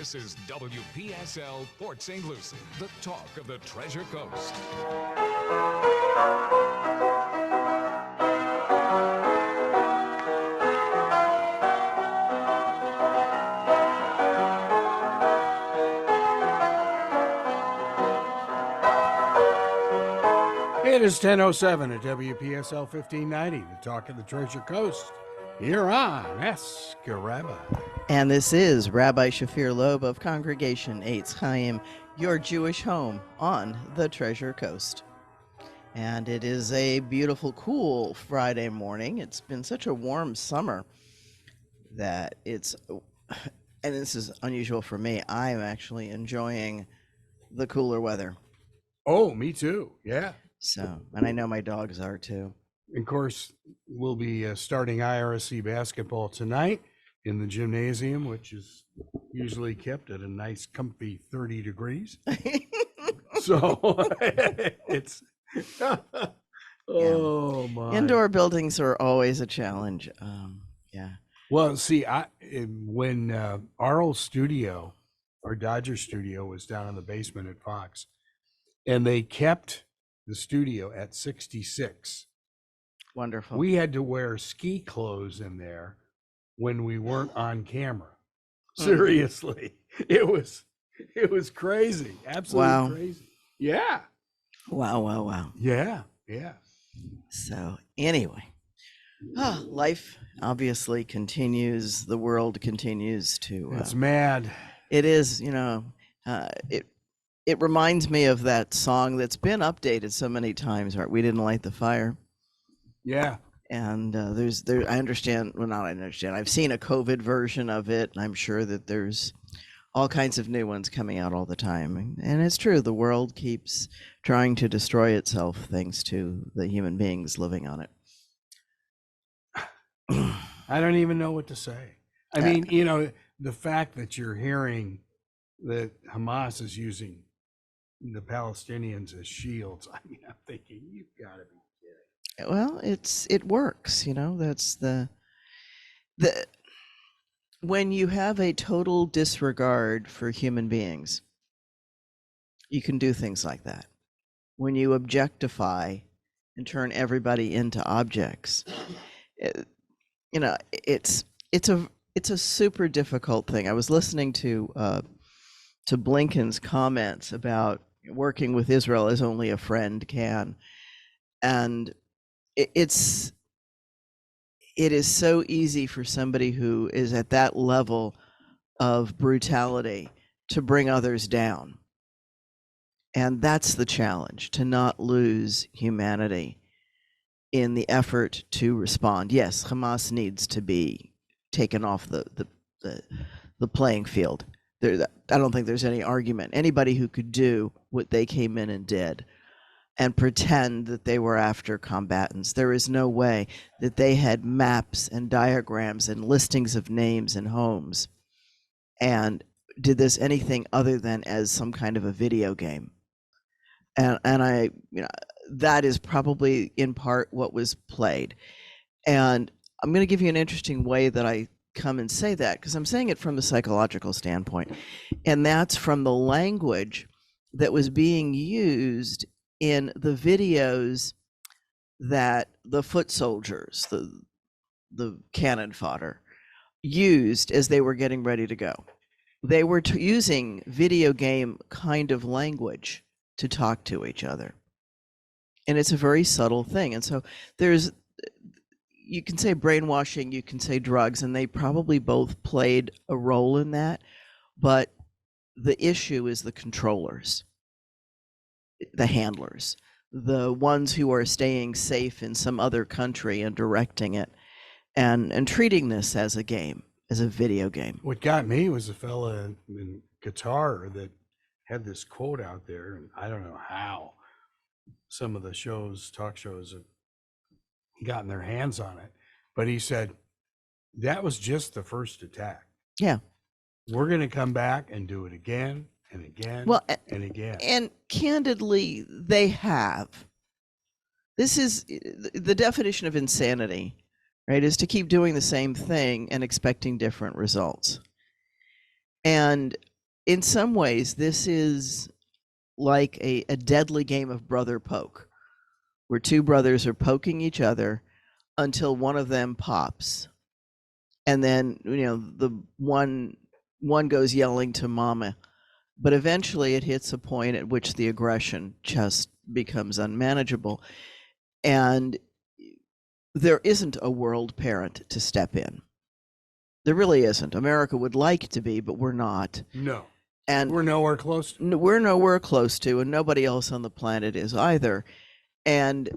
This is WPSL Port St. Lucie, the talk of the Treasure Coast. It is 10:07 at WPSL 1590, the talk of the Treasure Coast, here on Escaraba. And this is Rabbi Shafir Lobb of Congregation Eitz Chayim, your Jewish home on the Treasure Coast. And it is a beautiful, cool Friday morning. It's been such a warm summer that and this is unusual for me, I'm actually enjoying the cooler weather. Oh, me too, yeah. So, and I know my dogs are too. Of course, we'll be starting IRSC basketball tonight in the gymnasium, which is usually kept at a nice, comfy 30 degrees. So it's, oh my. Indoor buildings are always a challenge. Yeah. Well, see, when our old studio, our Dodger studio, was down in the basement at Fox, and they kept the studio at 66. Wonderful. We had to wear ski clothes in there when we weren't on camera. Seriously. It was crazy. Absolutely crazy. Yeah. Wow. Yeah. So anyway, life obviously continues. The world continues to. It's mad. It is, it reminds me of that song that's been updated so many times, right? We Didn't Light the Fire. Yeah. And I understand, well, not I understand. I've seen a COVID version of it, and I'm sure that there's all kinds of new ones coming out all the time. And it's true, the world keeps trying to destroy itself thanks to the human beings living on it. I don't even know what to say. I mean, the fact that you're hearing that Hamas is using the Palestinians as shields, I mean, I'm thinking, you've got to be kidding. Well, it works, that's the when you have a total disregard for human beings, you can do things like that. When you objectify and turn everybody into objects, it's a super difficult thing. I was listening to Blinken's comments about working with Israel as only a friend can, and it is so easy for somebody who is at that level of brutality to bring others down. And that's the challenge, to not lose humanity in the effort to respond. Yes, Hamas needs to be taken off the playing field. I don't think there's any argument. Anybody who could do what they came in and did and pretend that they were after combatants, there is no way that they had maps and diagrams and listings of names and homes and did this anything other than as some kind of a video game. And I, that is probably in part what was played. And I'm going to give you an interesting way that I come and say that, because I'm saying it from a psychological standpoint, and that's from the language that was being used in the videos that the foot soldiers, the cannon fodder, used as they were getting ready to go. They were using video game kind of language to talk to each other, and it's a very subtle thing. And so you can say brainwashing, you can say drugs, and they probably both played a role in that. But the issue is the controllers, the handlers, the ones who are staying safe in some other country and directing it and treating this as a game, as a video game. What got me was a fella in Qatar that had this quote out there, and I don't know how some of the talk shows have gotten their hands on it, but he said that was just the first attack. Yeah, we're going to come back and do it again and again and again. And candidly, they have. This is the definition of insanity, right? Is to keep doing the same thing and expecting different results. And in some ways, this is like a deadly game of brother poke, where two brothers are poking each other until one of them pops. And then, the one goes yelling to mama. But eventually it hits a point at which the aggression just becomes unmanageable. And there isn't a world parent to step in. There really isn't. America would like to be, but we're not. No. And We're nowhere close. we're nowhere close to, and nobody else on the planet is either. And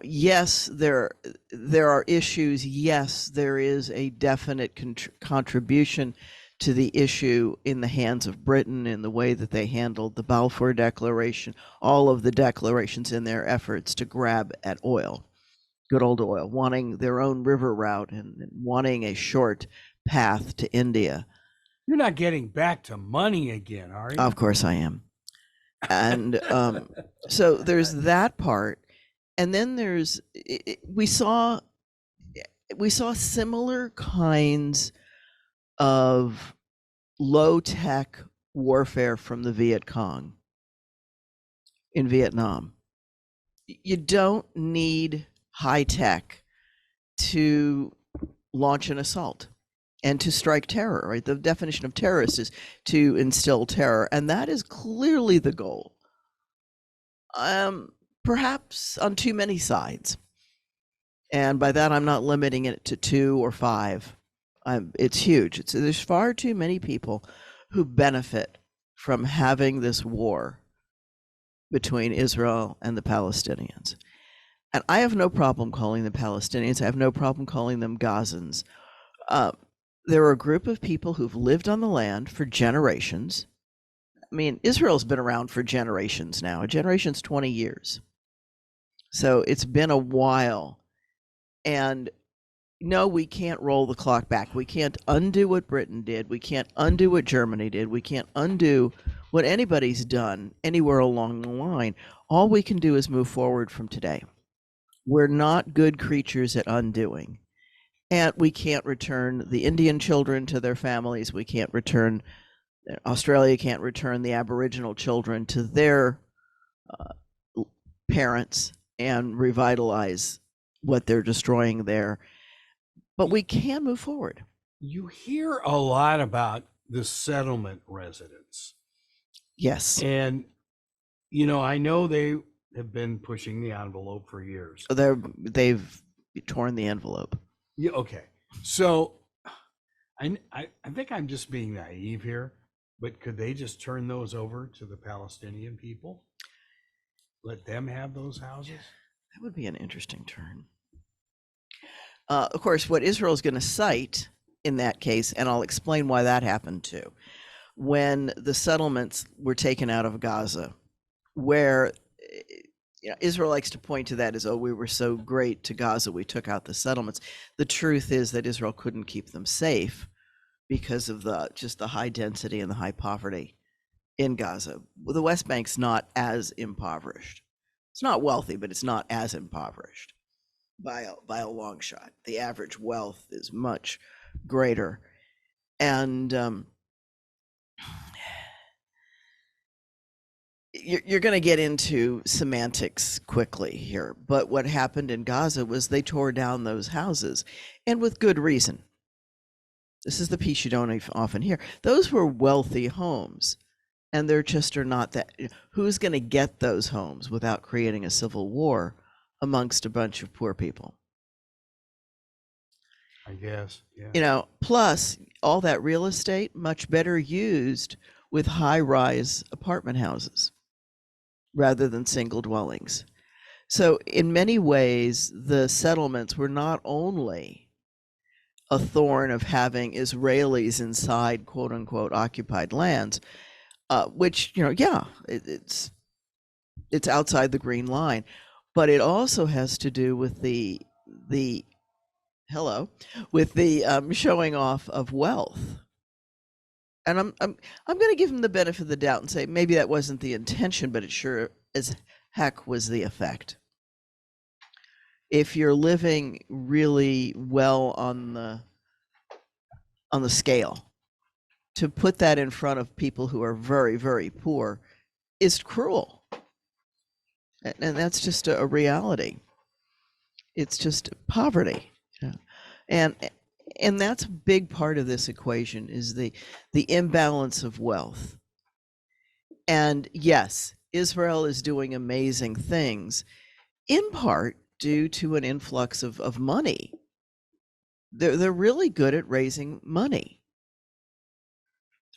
yes, there are issues. Yes, there is a definite contribution to the issue in the hands of Britain in the way that they handled the Balfour Declaration, all of the declarations in their efforts to grab at oil, good old oil, wanting their own river route and wanting a short path to India. You're not getting back to money again, are you? Of course I am. And so there's that part. And then we saw similar kinds of low-tech warfare from the Viet Cong in Vietnam. You don't need high tech to launch an assault and to strike terror, right? The definition of terrorist is to instill terror, and that is clearly the goal. Perhaps on too many sides. And by that, I'm not limiting it to 2 or 5. It's huge. There's far too many people who benefit from having this war between Israel and the Palestinians. And I have no problem calling them Palestinians. I have no problem calling them Gazans. There are a group of people who've lived on the land for generations. I mean, Israel's been around for generations now. A generation's 20 years. So it's been a while. And no, we can't roll the clock back. We can't undo what Britain did. We can't undo what Germany did. We can't undo what anybody's done anywhere along the line. All we can do is move forward from today. We're not good creatures at undoing. And we can't return the Indian children to their families. We can't return, Australia can't return the Aboriginal children to their parents and revitalize what they're destroying there. But we can move forward. You hear a lot about the settlement residents. Yes. And, I know they have been pushing the envelope for years. They've torn the envelope. Yeah, okay. So I think I'm just being naive here, but could they just turn those over to the Palestinian people? Let them have those houses? That would be an interesting turn. Of course, what Israel is going to cite in that case, and I'll explain why that happened too, when the settlements were taken out of Gaza, where Israel likes to point to that as, oh, we were so great to Gaza, we took out the settlements. The truth is that Israel couldn't keep them safe because of just the high density and the high poverty in Gaza. The West Bank's not as impoverished. It's not wealthy, but it's not as impoverished by a long shot. The average wealth is much greater. And you're going to get into semantics quickly here, but what happened in Gaza was they tore down those houses, and with good reason. This is the piece you don't often hear. Those were wealthy homes, and there just are not that. Who's going to get those homes without creating a civil war amongst a bunch of poor people? I guess, yeah. Plus all that real estate much better used with high-rise apartment houses rather than single dwellings. So in many ways, the settlements were not only a thorn of having Israelis inside quote unquote occupied lands, which, it's outside the green line, but it also has to do with the showing off of wealth. And I'm going to give him the benefit of the doubt and say maybe that wasn't the intention, but it sure as heck was the effect. If you're living really well on the scale, to put that in front of people who are very, very poor is cruel. And that's just a reality. It's just poverty. And that's a big part of this equation is the imbalance of wealth. And yes, Israel is doing amazing things, in part due to an influx of money. They're really good at raising money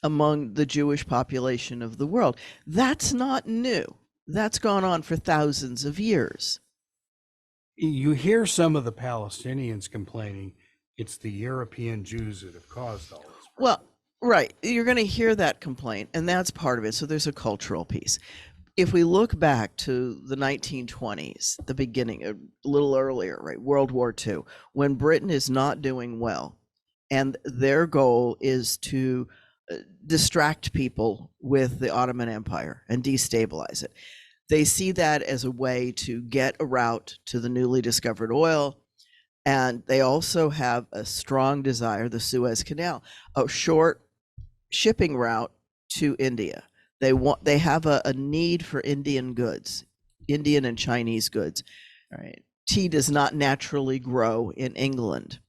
among the Jewish population of the world. That's not new. That's gone on for thousands of years. You hear some of the Palestinians complaining it's the European Jews that have caused all this. Well, right. You're going to hear that complaint, and that's part of it. So there's a cultural piece. If we look back to the 1920s, the beginning, a little earlier, right, World War II, when Britain is not doing well, and their goal is to distract people with the Ottoman Empire and destabilize it. They see that as a way to get a route to the newly discovered oil. And they also have a strong desire, the Suez Canal, a short shipping route to India. They have a need for Indian goods, Indian and Chinese goods. All right. Tea does not naturally grow in England.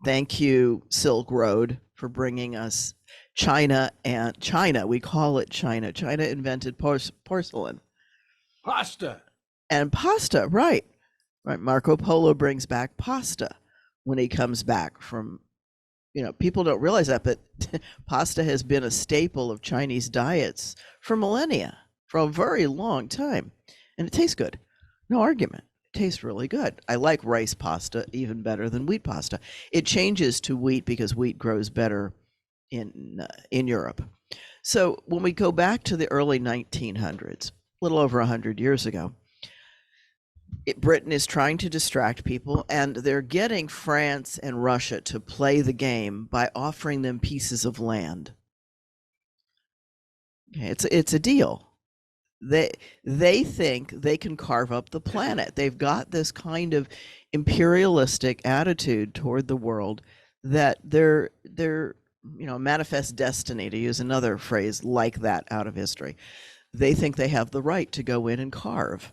Thank you, Silk Road, for bringing us China. We call it China. China invented porcelain. Pasta. And pasta, right. Right. Marco Polo brings back pasta when he comes back from, people don't realize that, but pasta has been a staple of Chinese diets for millennia, for a very long time. And it tastes good. No argument. It tastes really good. I like rice pasta even better than wheat pasta. It changes to wheat because wheat grows better in Europe. So when we go back to the early 1900s, a little over 100 years ago, Britain is trying to distract people, and they're getting France and Russia to play the game by offering them pieces of land. Okay, it's a deal. They think they can carve up the planet. They've got this kind of imperialistic attitude toward the world that they're manifest destiny, to use another phrase like that out of history. They think they have the right to go in and carve.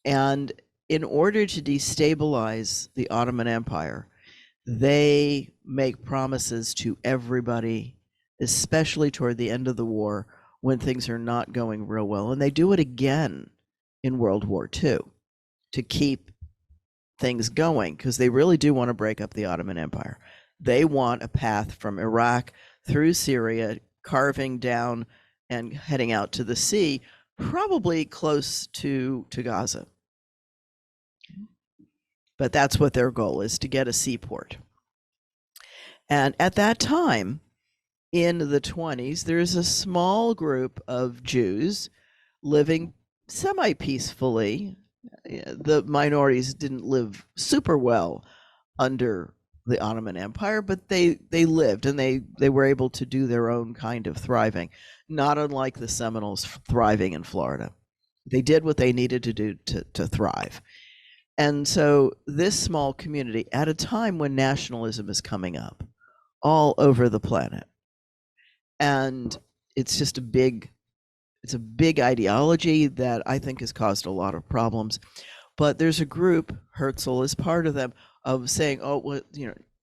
And in order to destabilize the Ottoman Empire, they make promises to everybody, especially toward the end of the war when things are not going real well. And they do it again in World War II to keep things going, because they really do want to break up the Ottoman Empire. They want a path from Iraq through Syria, carving down and heading out to the sea, probably close to Gaza. But that's what their goal is, to get a seaport. And at that time, in the 20s, there's a small group of Jews living semi-peacefully. The minorities didn't live super well under the Ottoman Empire, but they lived, and they were able to do their own kind of thriving, not unlike the Seminoles thriving in Florida. They did what they needed to do to thrive. And so this small community, at a time when nationalism is coming up all over the planet, and it's just a big ideology that I think has caused a lot of problems. But there's a group, Herzl is part of them, of saying,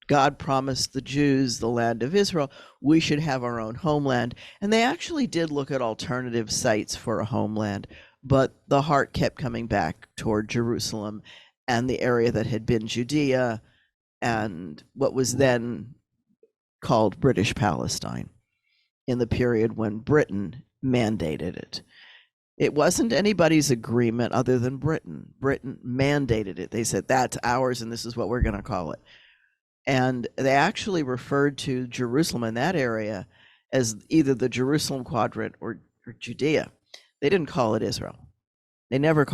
God promised the Jews the land of Israel. We should have our own homeland. And they actually did look at alternative sites for a homeland, but the heart kept coming back toward Jerusalem and the area that had been Judea and what was then called British Palestine in the period when Britain mandated it. It wasn't anybody's agreement other than Britain. Britain mandated it. They said, that's ours and this is what we're going to call it. And they actually referred to Jerusalem in that area as either the Jerusalem Quadrant or Judea. They didn't call it Israel. They never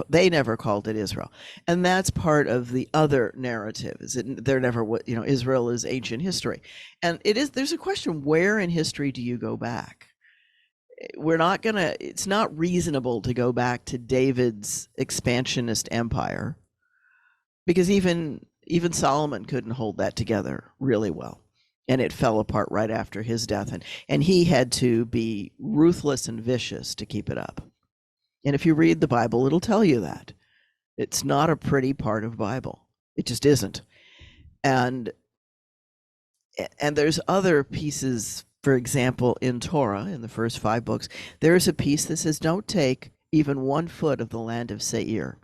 called it Israel. And that's part of the other narrative, is that they're never what, Israel is ancient history. And there's a question, where in history do you go back? It's not reasonable to go back to David's expansionist empire, because even Solomon couldn't hold that together really well. and it fell apart right after his death. And he had to be ruthless and vicious to keep it up. And if you read the Bible, it'll tell you that. It's not a pretty part of Bible. It just isn't. And there's other pieces, for example, in Torah, in the first 5 books, there's a piece that says, don't take even 1 foot of the land of Seir.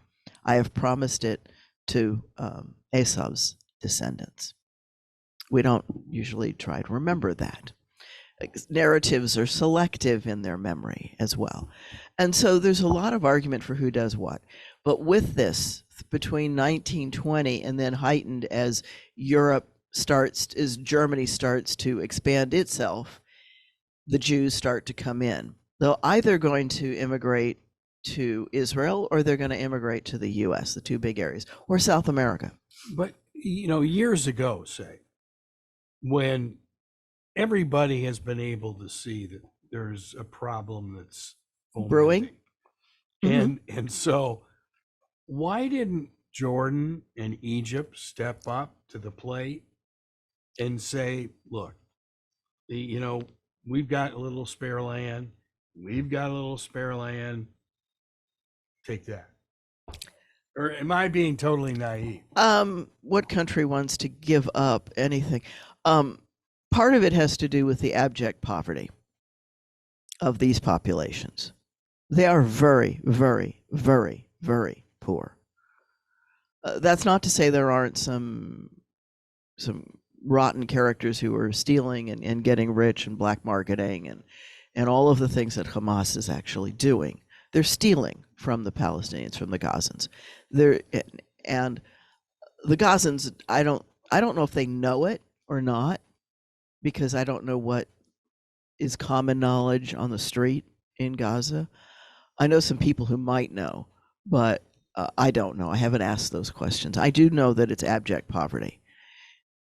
I have promised it to Esau's descendants. We don't usually try to remember that. Narratives are selective in their memory as well. And so there's a lot of argument for who does what. But with this, between 1920 and then heightened as Germany starts to expand itself, the Jews start to come in. They're either going to immigrate to Israel or they're going to immigrate to the US, the 2 big areas, or South America. But, years ago, say, when everybody has been able to see that there's a problem that's Brewing. And so why didn't Jordan and Egypt step up to the plate and say, look, we've got a little spare land. We've got a little spare land. Take that. Or am I being totally naive? What country wants to give up anything? Part of it has to do with the abject poverty of these populations. They are very, very, very, very poor. That's not to say there aren't some rotten characters who are stealing and getting rich and black marketing and all of the things that Hamas is actually doing. They're stealing from the Palestinians, from the Gazans. And the Gazans, I don't know if they know it or not, because I don't know what is common knowledge on the street in Gaza. I know some people who might know, but I don't know. I haven't asked those questions. I do know that it's abject poverty,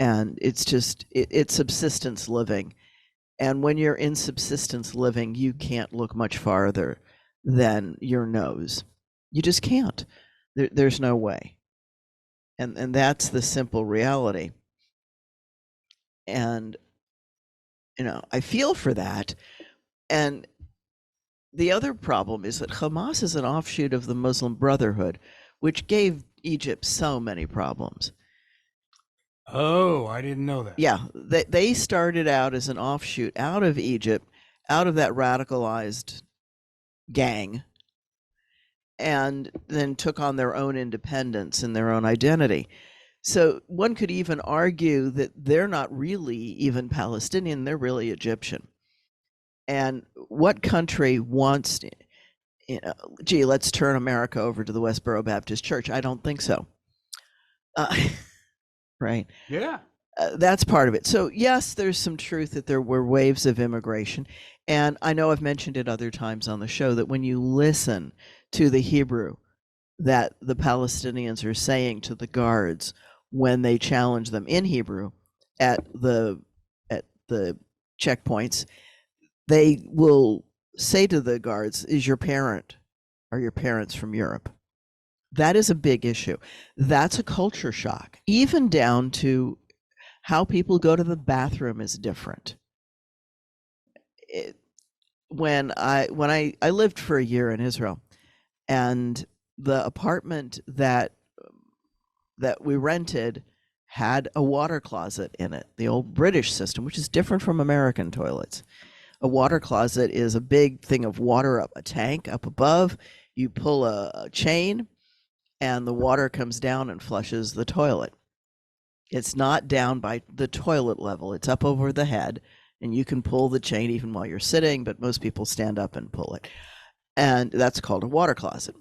and it's just it's subsistence living. And when you're in subsistence living, you can't look much farther than your nose. You just can't. There's no way. And that's the simple reality. And I feel for that. And the other problem is that Hamas is an offshoot of the Muslim Brotherhood, which gave Egypt so many problems. Oh, I didn't know that. Yeah, they started out as an offshoot out of Egypt, out of that radicalized gang, and then took on their own independence and their own identity. So one could even argue that they're not really even Palestinian, they're really Egyptian. And what country wants, let's turn America over to the Westboro Baptist Church? I don't think so. Right? Yeah. That's part of it. So yes, there's some truth that there were waves of immigration. And I know I've mentioned it other times on the show that when you listen to the Hebrew that the Palestinians are saying to the guards when they challenge them in Hebrew at the checkpoints, they will say to the guards, are your parents from Europe? That is a big issue. That's a culture shock, even down to how people go to the bathroom is different. When I lived for a year in Israel, and the apartment that we rented had a water closet in it, the old British system, which is different from American toilets. A water closet is a big thing of water up a tank up above. You pull a chain and the water comes down and flushes the toilet. It's not down by the toilet level. It's up over the head, and you can pull the chain even while you're sitting, but most people stand up and pull it. And that's called a water closet.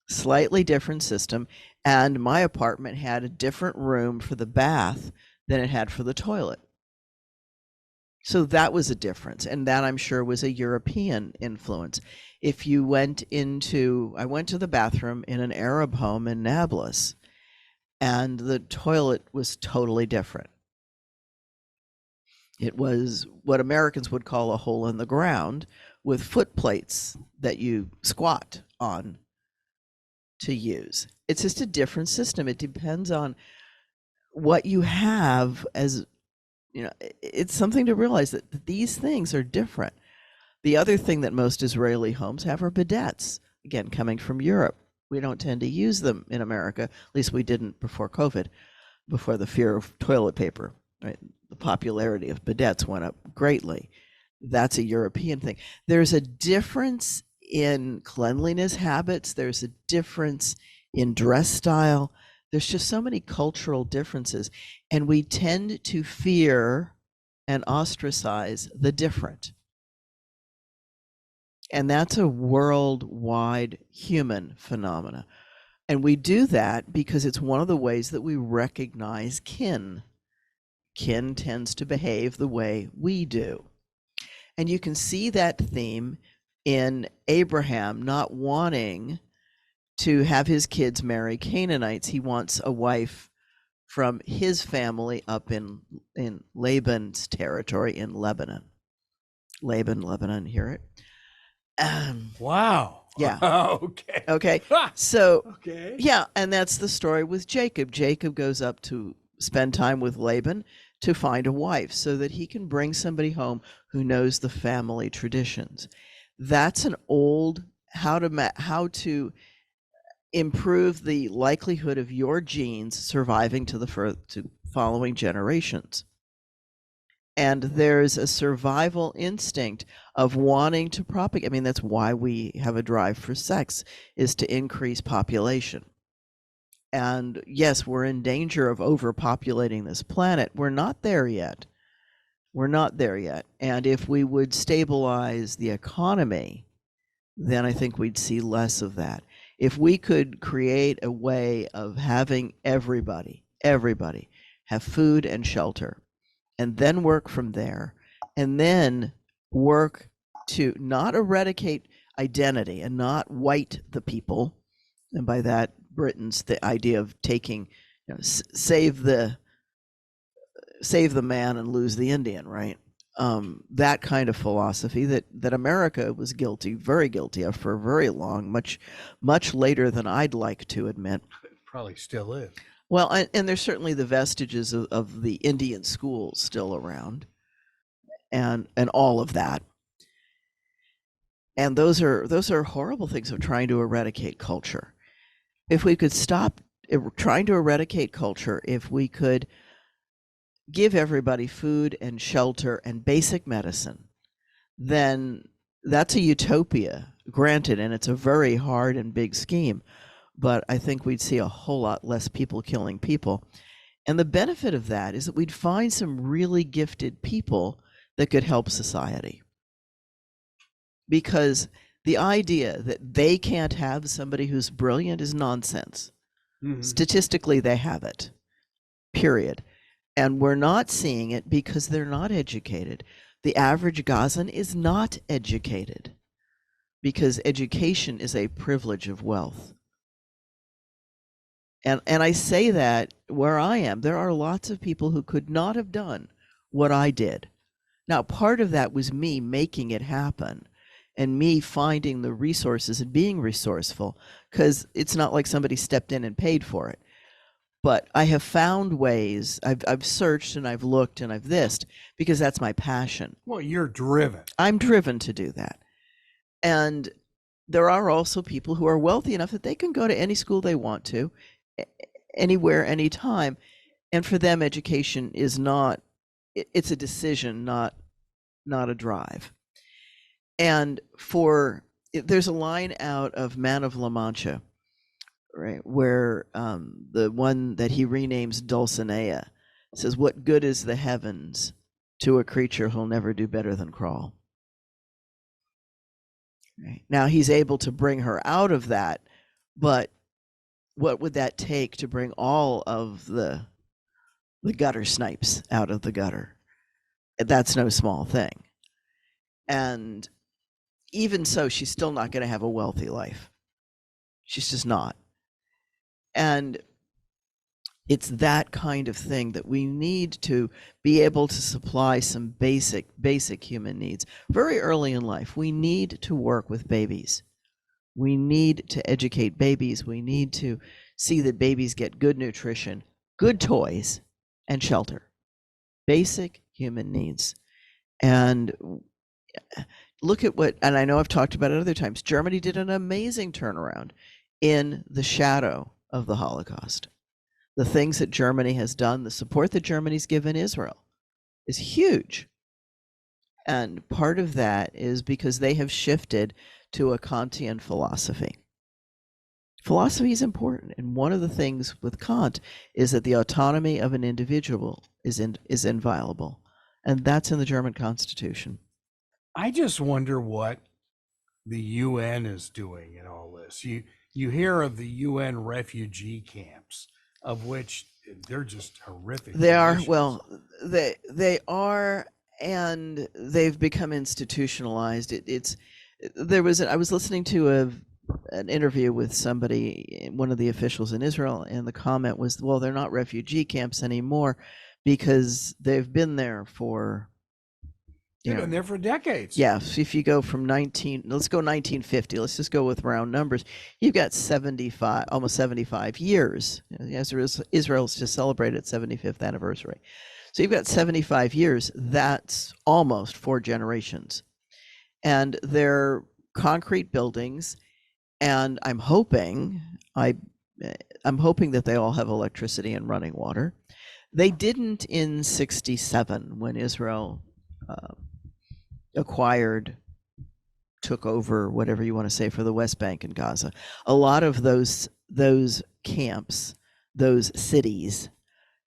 Slightly different system. And my apartment had a different room for the bath than it had for the toilet. So that was a difference. And that, I'm sure, was a European influence. If you I went to the bathroom in an Arab home in Nablus, and the toilet was totally different. It was what Americans would call a hole in the ground with foot plates that you squat on to use. It's just a different system. It depends on what you have as it's something to realize that these things are different. The other thing that most Israeli homes have are bidets. Again, coming from Europe, we don't tend to use them in America. At least we didn't before COVID, before the fear of toilet paper. Right? The popularity of bidets went up greatly. That's a European thing. There's a difference in cleanliness habits. There's a difference in dress style. There's just so many cultural differences, and we tend to fear and ostracize the different. And that's a worldwide human phenomena. And we do that because it's one of the ways that we recognize kin. Kin tends to behave the way we do. And you can see that theme in Abraham not wanting to have his kids marry Canaanites. He wants a wife from his family up in Laban's territory in Lebanon. Lebanon, hear it? Wow. Yeah. Okay. Okay. So, Okay. yeah, and that's the story with Jacob. Jacob goes up to spend time with Laban to find a wife so that he can bring somebody home who knows the family traditions. That's an old how to improve the likelihood of your genes surviving to to following generations. And there's a survival instinct of wanting to propagate. I mean, that's why we have a drive for sex, is to increase population. And yes, we're in danger of overpopulating this planet. We're not there yet. We're not there yet. And if we would stabilize the economy, then I think we'd see less of that. If we could create a way of having everybody have food and shelter, and then work from there, and then work to not eradicate identity and not white the people, and by that Britain's the idea of taking, save the man and lose the Indian, right? That kind of philosophy that America was very guilty of for very long, much later than I'd like to admit. It probably still is. Well, and there's certainly the vestiges of the Indian schools still around, and all of that. And those are horrible things of trying to eradicate culture. If we could stop trying to eradicate culture, if we could give everybody food and shelter and basic medicine, then that's a utopia, granted, and it's a very hard and big scheme. But I think we'd see a whole lot less people killing people. And the benefit of that is that we'd find some really gifted people that could help society. Because the idea that they can't have somebody who's brilliant is nonsense. Mm-hmm. Statistically, they have it, period. And we're not seeing it because they're not educated. The average Gazan is not educated because education is a privilege of wealth. And I say that where I am, there are lots of people who could not have done what I did. Now, part of that was me making it happen and me finding the resources and being resourceful, because it's not like somebody stepped in and paid for it. But I have found ways, I've searched and I've looked and I've thised, because that's my passion. Well, you're driven. I'm driven to do that. And there are also people who are wealthy enough that they can go to any school they want to, anywhere, anytime. And for them, education is not, it's a decision, not a drive. And there's a line out of Man of La Mancha, right, where the one that he renames Dulcinea says, "What good is the heavens to a creature who'll never do better than crawl?" Right. Now he's able to bring her out of that, but what would that take to bring all of the gutter snipes out of the gutter? That's no small thing. And even so, she's still not going to have a wealthy life. She's just not. And it's that kind of thing that we need to be able to supply some basic human needs. Very early in life, we need to work with babies. We need to educate babies. We need to see that babies get good nutrition, good toys, and shelter. Basic human needs. And look at what, and I know I've talked about it other times, Germany did an amazing turnaround in the shadow of the Holocaust. The things that Germany has done, the support that Germany's given Israel is huge. And part of that is because they have shifted to a Kantian philosophy. Philosophy is important. And one of the things with Kant is that the autonomy of an individual is inviolable. And that's in the German Constitution. I just wonder what the UN is doing in all this. You hear of the UN refugee camps, of which they're just horrific. They are, conditions. well, they are, and they've become institutionalized. I was listening to an interview with somebody, one of the officials in Israel, and the comment was, well, they're not refugee camps anymore because they've been there for, they've been there for decades. Yeah, if you go from 1950, let's just go with round numbers. You've got almost 75 years. Israel's just celebrated its 75th anniversary. So you've got 75 years. That's almost 4 generations. And they're concrete buildings. And I'm hoping that they all have electricity and running water. They didn't in 1967 when Israel took over, whatever you want to say, for the West Bank and Gaza. A lot of those camps, those cities,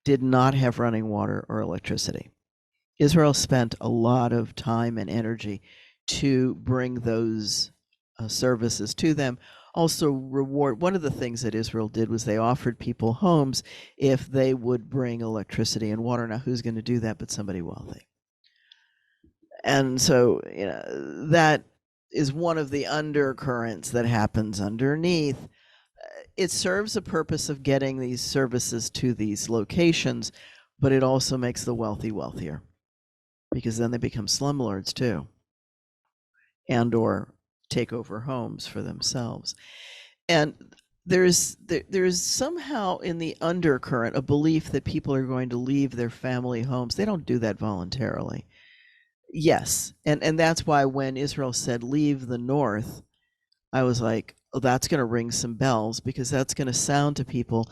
did not have running water or electricity. Israel spent a lot of time and energy to bring those services to them. Also one of the things that Israel did was they offered people homes if they would bring electricity and water. Now, who's going to do that but somebody wealthy? And so, that is one of the undercurrents that happens underneath. It serves a purpose of getting these services to these locations, but it also makes the wealthy wealthier, because then they become slumlords too, and or take over homes for themselves. And there's somehow in the undercurrent a belief that people are going to leave their family homes. They don't do that voluntarily. Yes, and that's why when Israel said leave the north, I was like, oh, that's going to ring some bells, because that's going to sound to people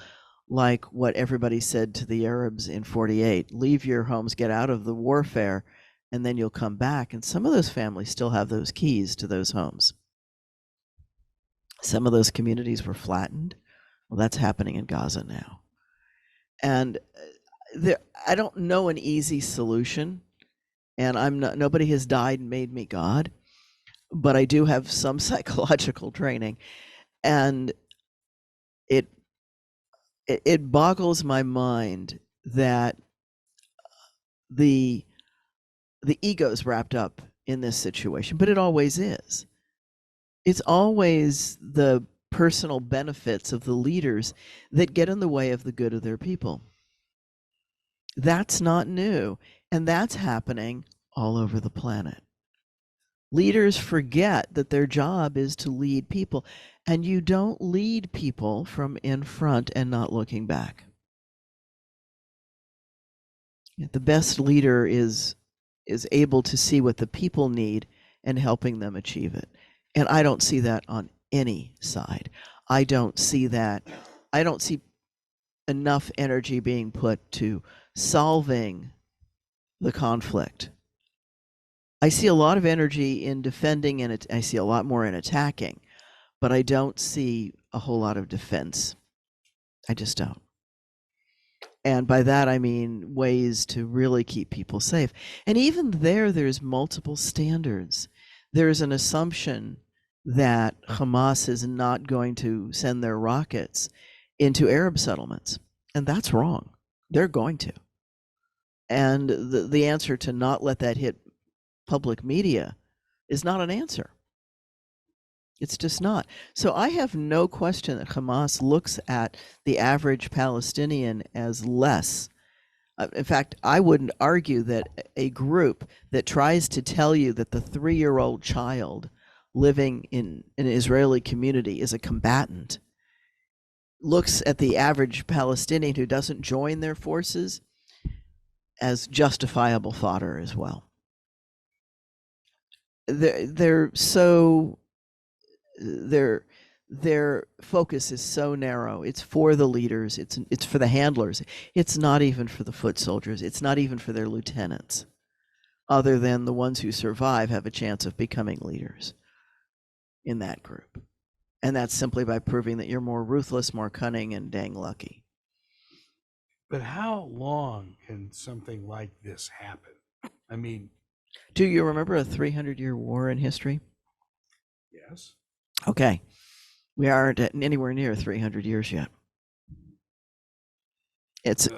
like what everybody said to the Arabs in 1948. Leave your homes, get out of the warfare, and then you'll come back. And some of those families still have those keys to those homes. Some of those communities were flattened. Well, that's happening in Gaza now. And I don't know an easy solution. And nobody has died and made me God, but I do have some psychological training, and it boggles my mind that the ego's wrapped up in this situation, but it always is. It's always the personal benefits of the leaders that get in the way of the good of their people. That's not new. And that's happening all over the planet. Leaders forget that their job is to lead people, and you don't lead people from in front and not looking back. The best leader is able to see what the people need and helping them achieve it. And I don't see that on any side. I don't see enough energy being put to solving the conflict. I see a lot of energy in defending, and I see a lot more in attacking, but I don't see a whole lot of defense. I just don't. And by that, I mean ways to really keep people safe. And even there's multiple standards. There's an assumption that Hamas is not going to send their rockets into Arab settlements. And that's wrong. They're going to. And the answer to not let that hit public media is not an answer. It's just not. So I have no question that Hamas looks at the average Palestinian as less. In fact, I wouldn't argue that a group that tries to tell you that the 3-year-old child living in an Israeli community is a combatant looks at the average Palestinian who doesn't join their forces as justifiable fodder as well. They're so their focus is so narrow. It's for the leaders. It's for the handlers. It's not even for the foot soldiers. It's not even for their lieutenants. Other than the ones who survive have a chance of becoming leaders in that group. And that's simply by proving that you're more ruthless, more cunning, and dang lucky. But how long can something like this happen? I mean, do you remember a 300-year war in history? Yes. Okay. We aren't anywhere near 300 years yet. It's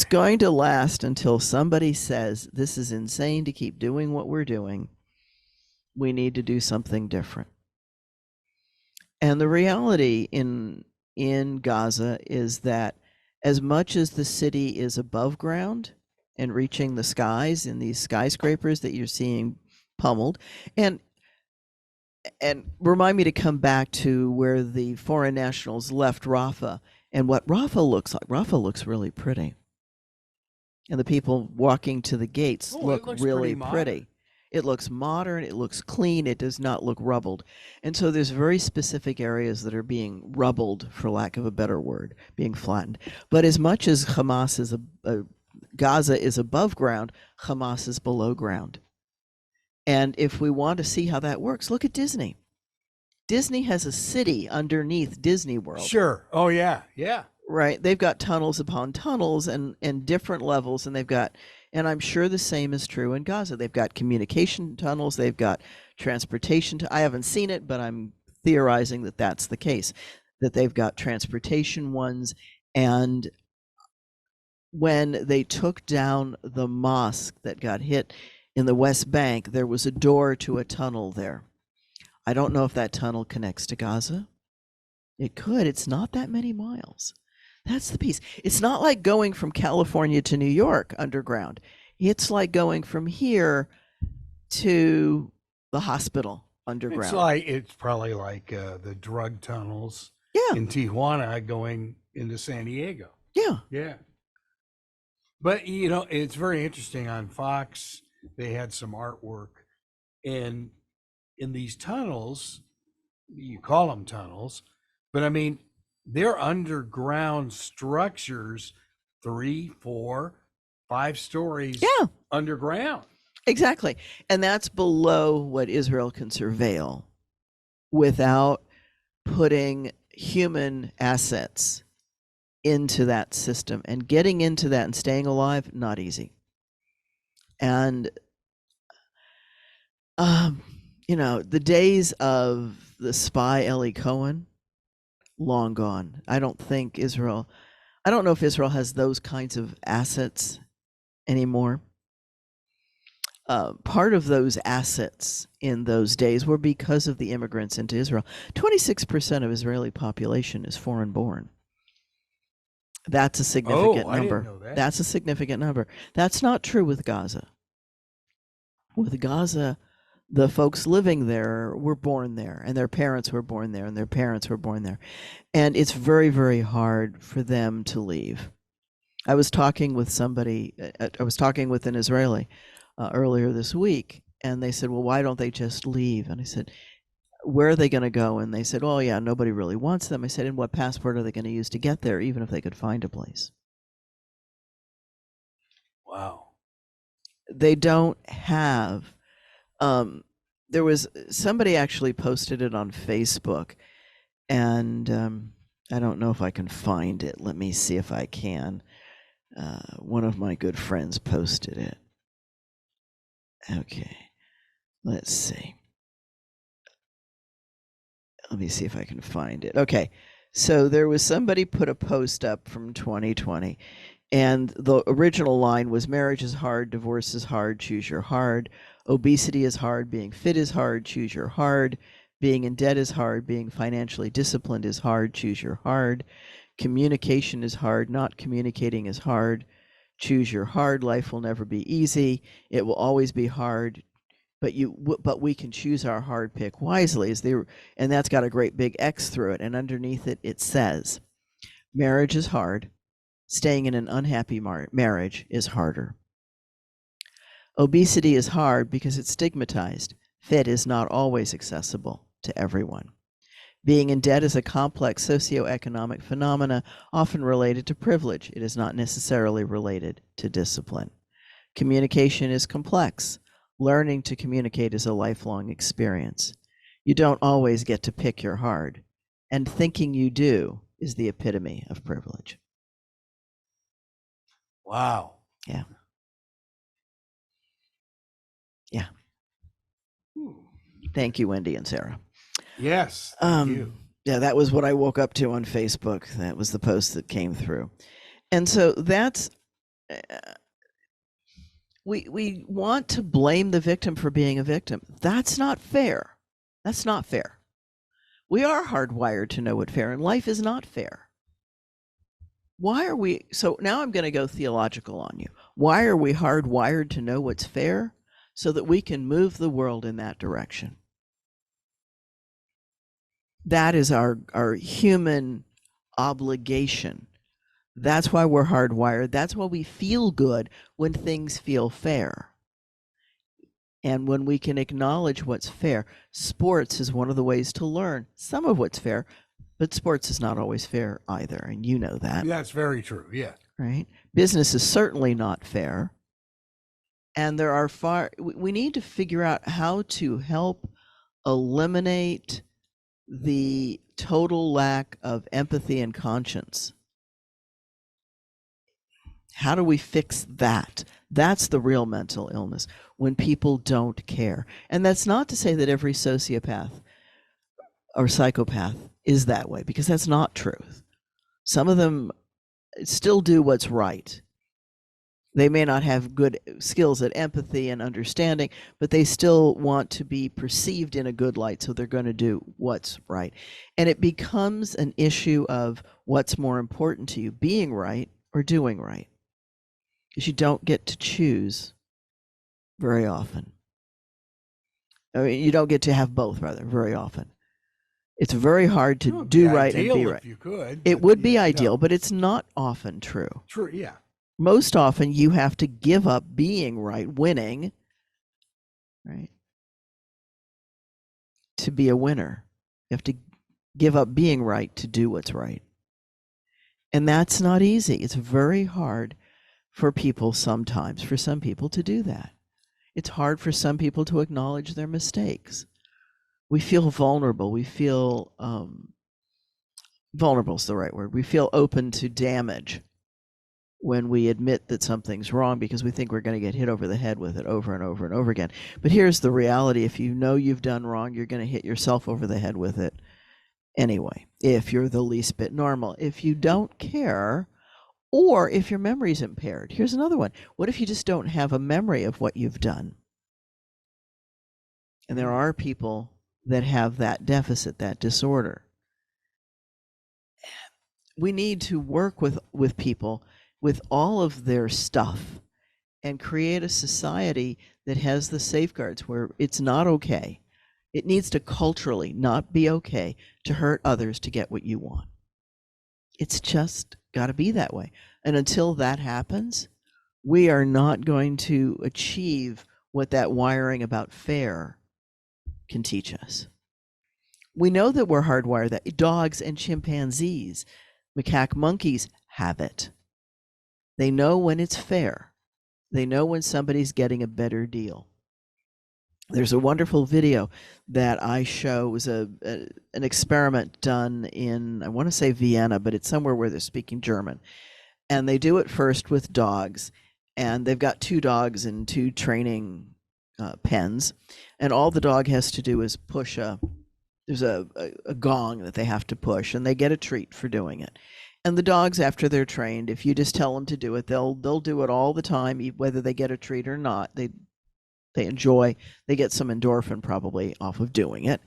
going to last until somebody says, this is insane to keep doing what we're doing. We need to do something different. And the reality in Gaza is that as much as the city is above ground and reaching the skies in these skyscrapers that you're seeing pummeled, and remind me to come back to where the foreign nationals left Rafah and what Rafah looks like. Rafah looks really pretty. And the people walking to the gates look really pretty. It looks modern, it looks clean, it does not look rubbled. And so there's very specific areas that are being rubbled, for lack of a better word, being flattened. But as much as Hamas is Gaza is above ground, Hamas is below ground. And if we want to see how that works, look at Disney. Disney has a city underneath Disney World. Sure. Oh, yeah. Yeah. Right. They've got tunnels upon tunnels and different levels. And and I'm sure the same is true in Gaza. They've got communication tunnels. They've got transportation. I haven't seen it, but I'm theorizing that that's the case, that they've got transportation ones. And when they took down the mosque that got hit in the West Bank, there was a door to a tunnel there. I don't know if that tunnel connects to Gaza. It could. It's not that many miles. That's the piece. It's not like going from California to New York underground. It's like going from here to the hospital underground. It's probably like the drug tunnels Yeah. in Tijuana going into San Diego. Yeah. Yeah. But, you know, it's very interesting. On Fox, they had some artwork. And in these tunnels, you call them tunnels, but I mean, they're underground structures, 3, 4, 5 stories underground. Exactly. And that's below what Israel can surveil without putting human assets into that system. And getting into that and staying alive, not easy. And, you know, the days of the spy Eli Cohen, long gone. I don't know if Israel has those kinds of assets anymore. Part of those assets in those days were because of the immigrants into Israel. 26% of Israeli population is foreign born. That's a significant number. I didn't know that. That's a significant number. That's not true with Gaza. With Gaza, the folks living there were born there, and their parents were born there, and their parents were born there. And it's very, very hard for them to leave. I was talking with an Israeli earlier this week, and they said, well, why don't they just leave? And I said, where are they going to go? And they said, oh, yeah, nobody really wants them. I said, and what passport are they going to use to get there, even if they could find a place? Wow. They don't have... there was somebody actually posted it on Facebook, and I don't know if I can find it. Let me see if I can. One of my good friends posted it. Okay, let's see. Let me see if I can find it. Okay, so there was somebody put a post up from 2020, and the original line was, marriage is hard, divorce is hard, choose your hard. Obesity is hard, being fit is hard, choose your hard. Being in debt is hard, being financially disciplined is hard, choose your hard. Communication is hard, not communicating is hard, choose your hard. Life will never be easy. It will always be hard, but we can choose our hard pick wisely. And that's got a great big X through it. And underneath it, it says, marriage is hard, Staying in an unhappy marriage is harder. Obesity is hard because it's stigmatized. Fit is not always accessible to everyone. Being in debt is a complex socioeconomic phenomena, often related to privilege. It is not necessarily related to discipline. Communication is complex. Learning to communicate is a lifelong experience. You don't always get to pick your hard, and thinking you do is the epitome of privilege. Wow. Yeah. Yeah. Thank you, Wendy and Sarah. Yes. Thank you. Yeah, that was what I woke up to on Facebook. That was the post that came through. And so that's, we want to blame the victim for being a victim. That's not fair. That's not fair. We are hardwired to know what's fair, and life is not fair. Why are we, so now I'm going to go theological on you. Why are we hardwired to know what's fair? So that we can move the world in that direction. That is our human obligation. That's why we're hardwired. That's why we feel good when things feel fair. And when we can acknowledge what's fair, sports is one of the ways to learn some of what's fair, but sports is not always fair either. And you know that. That's very true. Yeah. Right? Business is certainly not fair. And there are we need to figure out how to help eliminate the total lack of empathy and conscience. How do we fix that? That's the real mental illness, when people don't care. And that's not to say that every sociopath or psychopath is that way, because that's not truth. Some of them still do what's right. They may not have good skills at empathy and understanding, but they still want to be perceived in a good light, so they're going to do what's right. And it becomes an issue of what's more important to you, being right or doing right. Because you don't get to choose very often. I mean, you don't get to have both, rather, very often. It's very hard to do right and be right. If you could, it would be ideal, but it's not often true. True, yeah. Most often you have to give up being right, winning, right, to be a winner. You have to give up being right to do what's right. And that's not easy. It's very hard for people sometimes, for some people to do that. It's hard for some people to acknowledge their mistakes. We feel vulnerable. We feel, vulnerable is the right word. We feel open to damage when we admit that something's wrong, because we think we're going to get hit over the head with it over and over and over again. But here's the reality. If you know you've done wrong, you're going to hit yourself over the head with it anyway, if you're the least bit normal. If you don't care, or if your memory's impaired. Here's another one. What if you just don't have a memory of what you've done? And there are people that have that deficit, that disorder. We need to work with people with all of their stuff and create a society that has the safeguards where it's not okay. It needs to culturally not be okay to hurt others to get what you want. It's just got to be that way. And until that happens, we are not going to achieve what that wiring about fair can teach us. We know that we're hardwired, that dogs and chimpanzees, macaque monkeys have it. They know when it's fair. They know when somebody's getting a better deal. There's a wonderful video that I show. It was an experiment done in, I want to say Vienna, but it's somewhere where they're speaking German. And they do it first with dogs. And they've got 2 dogs in 2 training pens. And all the dog has to do is push there's a gong that they have to push, and they get a treat for doing it. And the dogs, after they're trained, if you just tell them to do it, they'll do it all the time, whether they get a treat or not. They enjoy, they get some endorphin probably off of doing it.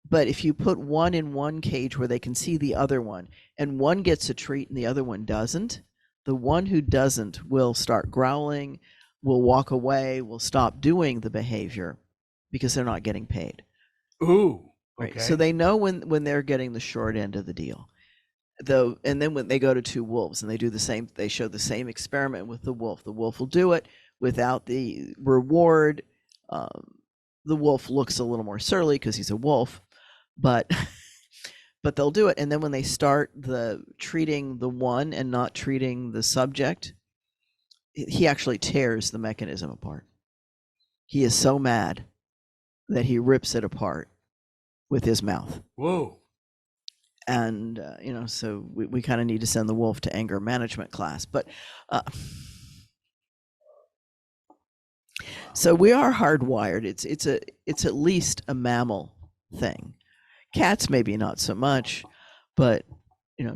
But if you put one in one cage where they can see the other one, and one gets a treat and the other one doesn't, the one who doesn't will start growling, will walk away, will stop doing the behavior because they're not getting paid. Ooh, okay. Right? So they know when they're getting the short end of the deal. though, and then when they go to two wolves and they do the same, they show the same experiment with the wolf will do it without the reward. The wolf looks a little more surly because he's a wolf, but but they'll do it. And then when they start treating the one and not treating the subject, he actually tears the mechanism apart. He is so mad that he rips it apart with his mouth. Whoa. And, so we kind of need to send the wolf to anger management class. But so we are hardwired. It's at least a mammal thing. Cats maybe not so much, but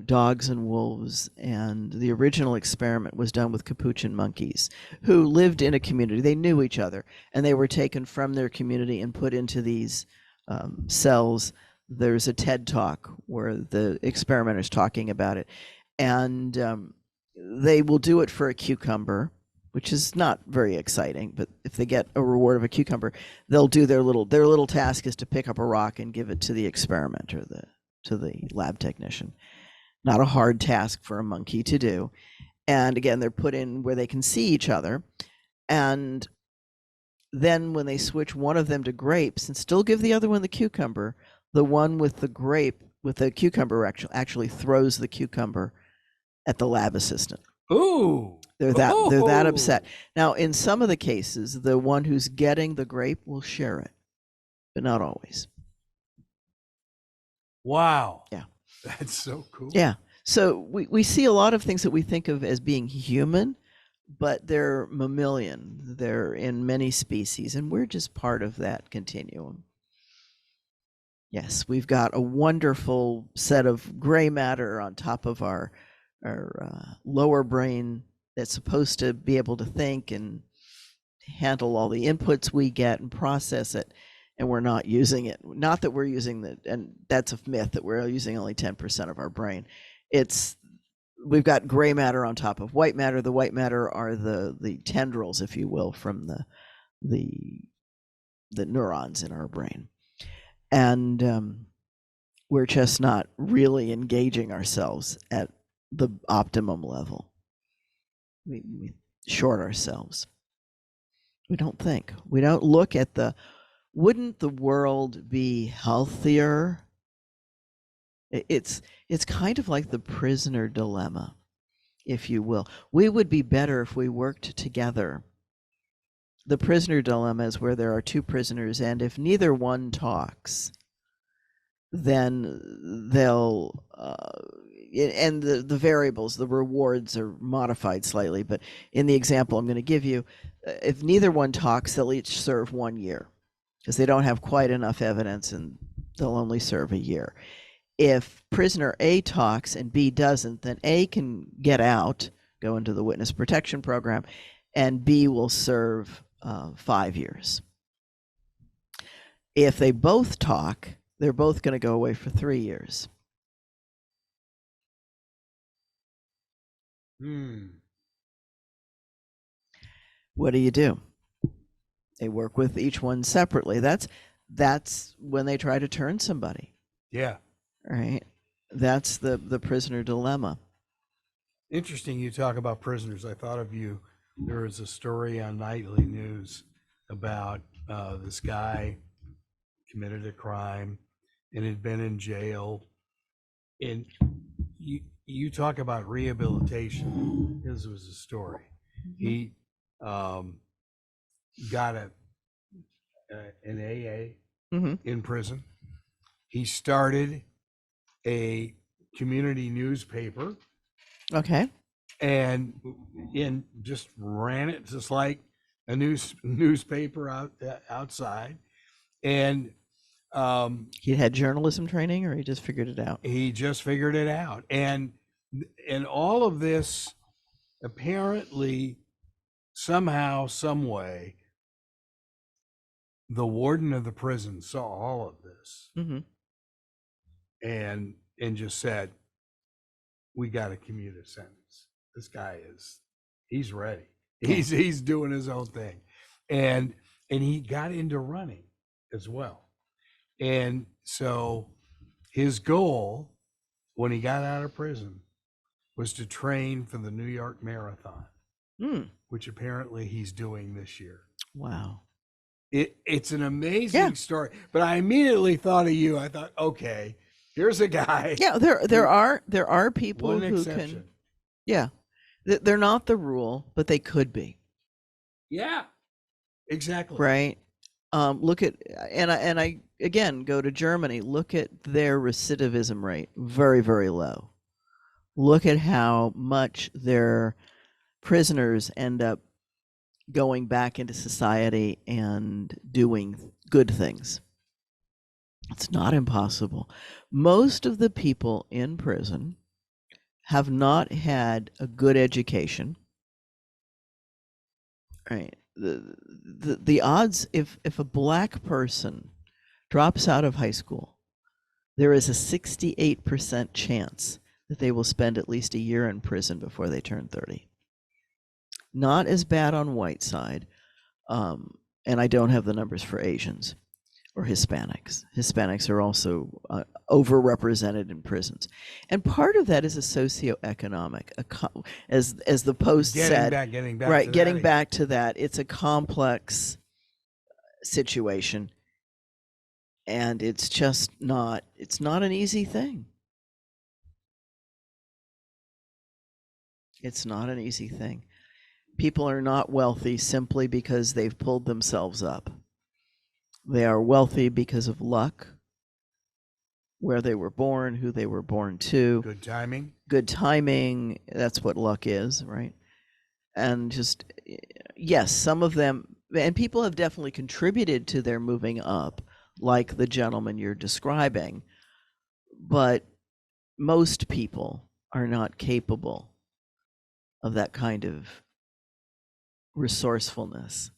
dogs and wolves. And the original experiment was done with capuchin monkeys who lived in a community. They knew each other, and they were taken from their community and put into these cells. There's a TED talk where the experimenter's talking about it, and they will do it for a cucumber, which is not very exciting, but if they get a reward of a cucumber, they'll do their little task is to pick up a rock and give it to the experimenter, to the lab technician. Not a hard task for a monkey to do. And again, they're put in where they can see each other. And then when they switch one of them to grapes and still give the other one the cucumber, the one with the cucumber actually throws the cucumber at the lab assistant. Ooh. They're that upset. Now, in some of the cases, the one who's getting the grape will share it, but not always. Wow. Yeah. That's so cool. Yeah. So we see a lot of things that we think of as being human, but they're mammalian. They're in many species, and we're just part of that continuum. Yes, we've got a wonderful set of gray matter on top of our lower brain that's supposed to be able to think and handle all the inputs we get and process it, and we're not using it. Not that we're using and that's a myth that we're using only 10% of our brain. We've got gray matter on top of white matter. The white matter are the tendrils, if you will, from the neurons in our brain. And we're just not really engaging ourselves at the optimum level. We short ourselves. We don't think. We don't look at wouldn't the world be healthier? It's kind of like the prisoner dilemma, if you will. We would be better if we worked together. The prisoner dilemma is where there are two prisoners, and if neither one talks, then they'll and the variables, the rewards are modified slightly, but in the example I'm going to give you, if neither one talks, they'll each serve 1 year because they don't have quite enough evidence and they'll only serve a year. If prisoner A talks and B doesn't, then A can get out, go into the witness protection program, and B will serve 5 years. If they both talk, they're both going to go away for 3 years. What do? They work with each one separately. That's when they try to turn somebody. Yeah. Right. That's the prisoner dilemma. Interesting you talk about prisoners. I thought of you. There was a story on nightly news about this guy committed a crime and had been in jail. And you talk about rehabilitation. His was a story. He got an AA in prison. He started a community newspaper. Okay. And just ran it just like a newspaper outside. And he had journalism training, or he just figured it out? He just figured it out. And all of this, apparently, somehow, some way, the warden of the prison saw all of this and just said, we got to commute a sentence. This guy he's ready. He's doing his own thing. And he got into running as well. And so his goal when he got out of prison was to train for the New York Marathon, which apparently he's doing this year. Wow. It's an amazing story. But I immediately thought of you. I thought, okay, here's a guy. Yeah, there are people One who exception. can. Yeah, they're not the rule, but they could be. Yeah, exactly. Right. Look at and I again go to Germany. Look at their recidivism rate, very, very low. Look at how much their prisoners end up going back into society and doing good things. It's not impossible. Most of the people in prison have not had a good education. Right. The odds, if a black person drops out of high school, there is a 68% chance that they will spend at least a year in prison before they turn 30. Not as bad on white side, and I don't have the numbers for Asians or Hispanics. Hispanics are also overrepresented in prisons, and part of that is a socioeconomic, as the Post said. Getting back, right, to getting that. back to that. It's a complex situation, and it's just not. It's not an easy thing. It's not an easy thing. People are not wealthy simply because they've pulled themselves up. They are wealthy because of luck, where they were born, who they were born to. Good timing. Good timing. That's what luck is, right? And just, yes, some of them, and people have definitely contributed to their moving up, like the gentleman you're describing. But most people are not capable of that kind of resourcefulness.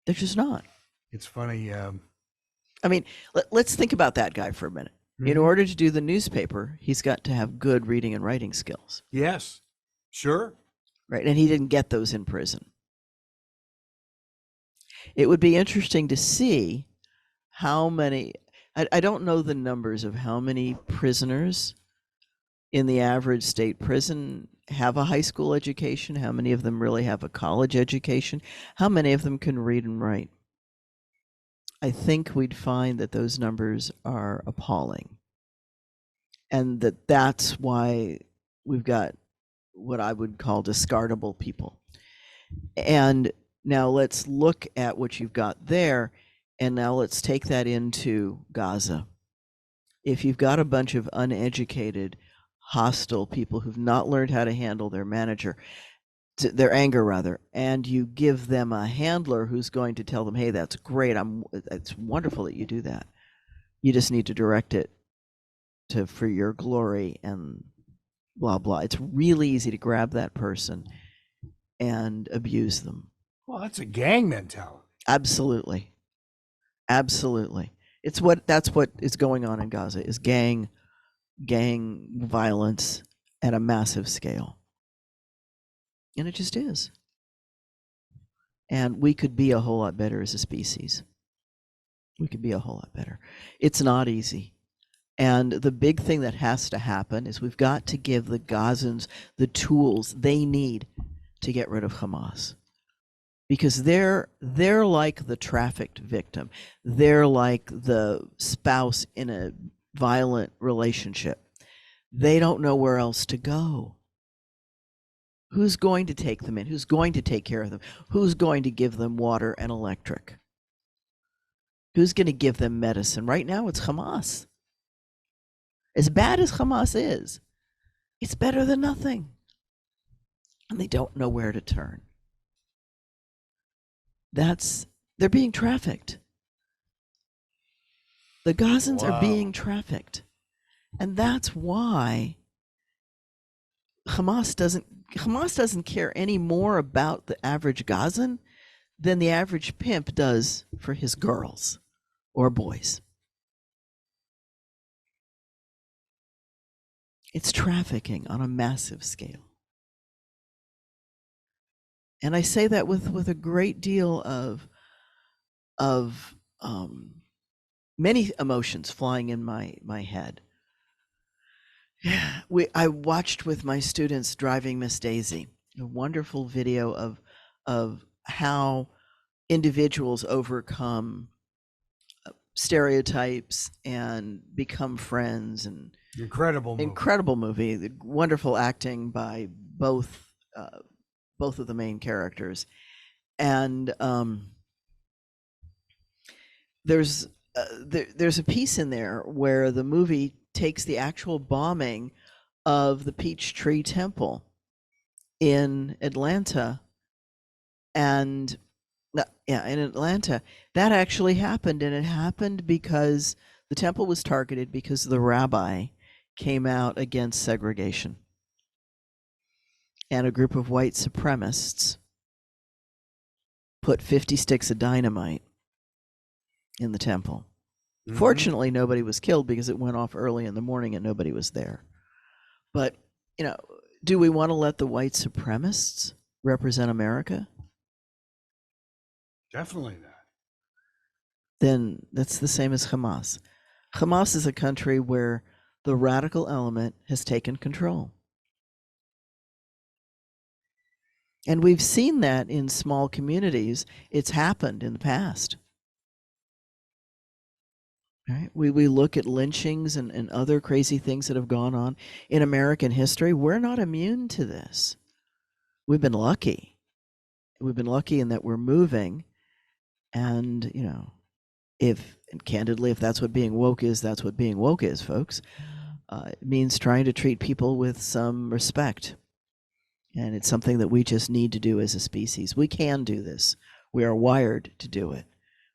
They're just not. It's funny. I mean, let's think about that guy for a minute. In order to do the newspaper, he's got to have good reading and writing skills. Yes, sure. Right, and he didn't get those in prison. It would be interesting to see how many, I don't know the numbers of how many prisoners in the average state prison have a high school education, how many of them really have a college education, how many of them can read and write. I think we'd find that those numbers are appalling, and that's why we've got what I would call discardable people. And now let's look at what you've got there, and now let's take that into Gaza. If you've got a bunch of uneducated, hostile people who've not learned how to handle their anger rather, and you give them a handler who's going to tell them, hey, that's great, it's wonderful that you do that, you just need to direct it for your glory and blah blah. It's really easy to grab that person and abuse them. Well, that's a gang mentality. Absolutely. That's what is going on in Gaza, is gang violence at a massive scale. And it just is. And we could be a whole lot better as a species. We could be a whole lot better. It's not easy. And the big thing that has to happen is we've got to give the Gazans the tools they need to get rid of Hamas. Because they're like the trafficked victim. They're like the spouse in a violent relationship. They don't know where else to go. Who's going to take them in? Who's going to take care of them? Who's going to give them water and electric? Who's going to give them medicine? Right now, it's Hamas. As bad as Hamas is, it's better than nothing. And they don't know where to turn. They're being trafficked. The Gazans are being trafficked. And that's why Hamas doesn't care any more about the average Gazan than the average pimp does for his girls or boys. It's trafficking on a massive scale. And I say that with a great deal of many emotions flying in my head. Yeah, I watched with my students Driving Miss Daisy, a wonderful video of how individuals overcome stereotypes and become friends, and incredible movie, the wonderful acting by both of the main characters. And there's a piece in there where the movie takes the actual bombing of the Peachtree Temple in Atlanta, and in Atlanta, that actually happened, and it happened because the temple was targeted because the rabbi came out against segregation, and a group of white supremacists put 50 sticks of dynamite in the temple. Mm-hmm. Fortunately, nobody was killed because it went off early in the morning and nobody was there. But, do we want to let the white supremacists represent America? Definitely not. Then that's the same as Hamas. Hamas is a country where the radical element has taken control. And we've seen that in small communities. It's happened in the past. Right? We look at lynchings and other crazy things that have gone on in American history. We're not immune to this. We've been lucky. We've been lucky in that we're moving. And, candidly, if that's what being woke is, that's what being woke is, folks. It means trying to treat people with some respect. And it's something that we just need to do as a species. We can do this. We are wired to do it.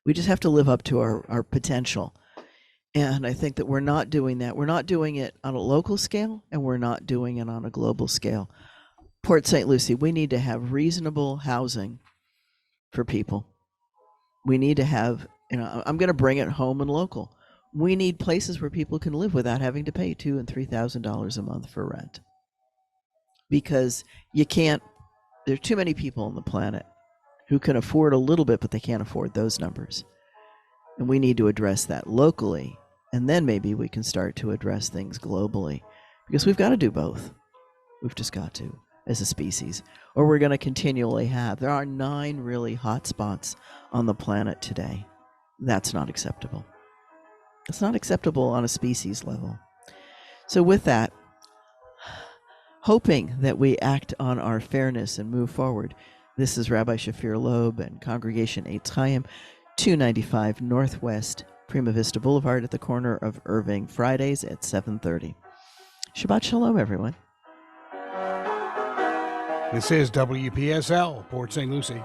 We just have to live up to our potential. And I think that we're not doing that. We're not doing it on a local scale, and we're not doing it on a global scale. Port St. Lucie, we need to have reasonable housing for people. We need to have, I'm going to bring it home and local. We need places where people can live without having to pay $2,000 and $3,000 a month for rent. Because you can't, there are too many people on the planet who can afford a little bit, but they can't afford those numbers. And we need to address that locally, and then maybe we can start to address things globally. Because we've got to do both. We've just got to, as a species. Or we're going to continually have, there are 9 really hot spots on the planet today. That's not acceptable. It's not acceptable on a species level. So with that, hoping that we act on our fairness and move forward, this is Rabbi Shafir Lobb and Congregation Eitz Chayim, 295 Northwest Prima Vista Boulevard at the corner of Irving, Fridays at 7:30. Shabbat Shalom, everyone. This is WPSL, Port St. Lucie.